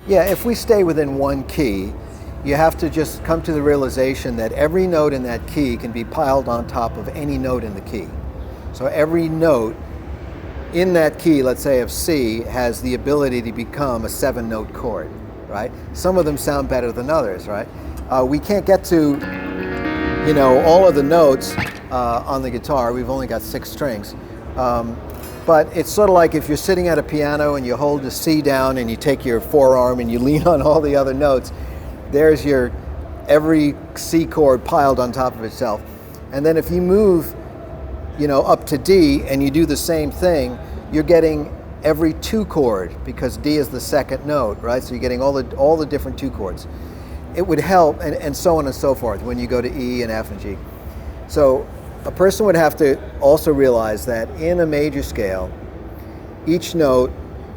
Yeah, if we stay within one key, you have to just come to the realization that every note in that key can be piled on top of any note in the key. So every note in that key, let's say of C, has the ability to become a 7-note chord, right? Some of them sound better than others, right? We can't get to, all of the notes on the guitar. We've only got 6 strings. But it's sort of like if you're sitting at a piano and you hold the C down and you take your forearm and you lean on all the other notes, there's your every C chord piled on top of itself. And then if you move, up to D and you do the same thing, you're getting every 2 chord because D is the 2nd note, right? So you're getting all the different 2 chords. It would help, and so on and so forth, when you go to E and F and G. So a person would have to also realize that in a major scale, each note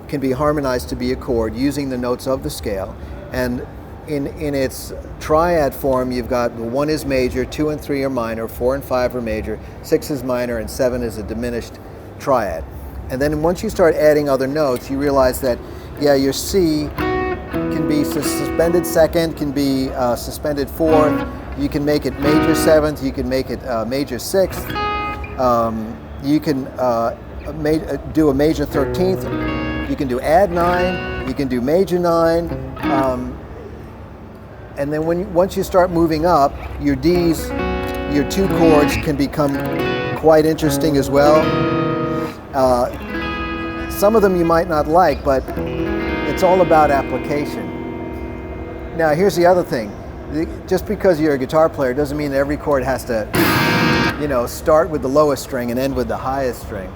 can be harmonized to be a chord using the notes of the scale. And in its triad form, you've got 1 is major, 2 and 3 are minor, 4 and 5 are major, 6 is minor, and 7 is a diminished triad. And then once you start adding other notes, you realize that, yeah, your C can be suspended 2nd, can be suspended 4th, you can make it major 7th, you can make it major 6th, you can do a major 13th, you can do add 9, you can do major 9, and then once you start moving up, your Ds, your 2 chords can become quite interesting as well. Some of them you might not like, but it's all about application. Now here's the other thing. Just because you're a guitar player doesn't mean that every chord has to, start with the lowest string and end with the highest string.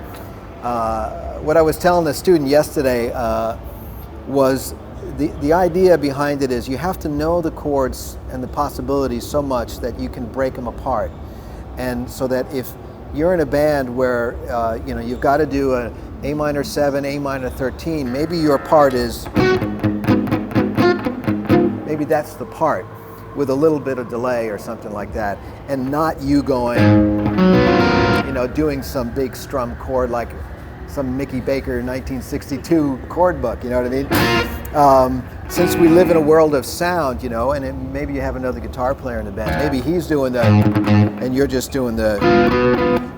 What I was telling the student yesterday was the idea behind it is you have to know the chords and the possibilities so much that you can break them apart. And so that if you're in a band where, you've got to do a A minor 7, A minor 13, maybe your part is, maybe that's the part with a little bit of delay or something like that, and not you going, doing some big strum chord like some Mickey Baker 1962 chord book, you know what I mean? Since we live in a world of sound, and maybe you have another guitar player in the band, maybe he's doing the, and you're just doing the,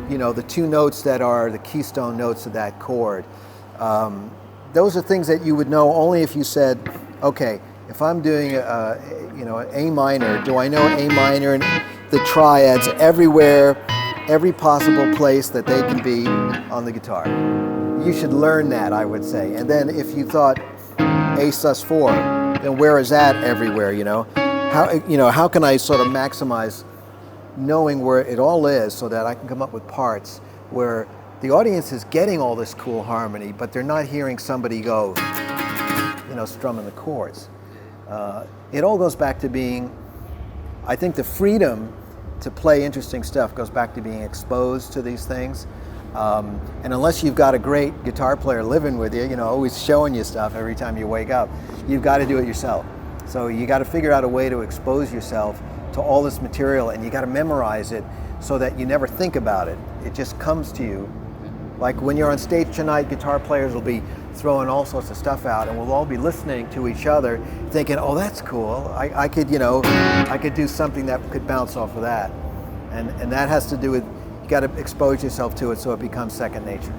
the 2 notes that are the keystone notes of that chord. Those are things that you would know only if you said, okay, if I'm doing an A minor, do I know A minor and the triads everywhere, every possible place that they can be on the guitar? You should learn that, I would say. And then if you thought A sus4, then where is that everywhere? How can I sort of maximize knowing where it all is so that I can come up with parts where the audience is getting all this cool harmony, but they're not hearing somebody go, strumming the chords. It all goes back to being, I think the freedom to play interesting stuff goes back to being exposed to these things. And unless you've got a great guitar player living with you, always showing you stuff every time you wake up, you've got to do it yourself. So you got to figure out a way to expose yourself to all this material, and you got to memorize it so that you never think about it. It just comes to you. Like when you're on stage tonight, guitar players will be throwing all sorts of stuff out, and we'll all be listening to each other, thinking, "Oh, that's cool. I could do something that could bounce off of that." And that has to do with, you got to expose yourself to it so it becomes second nature.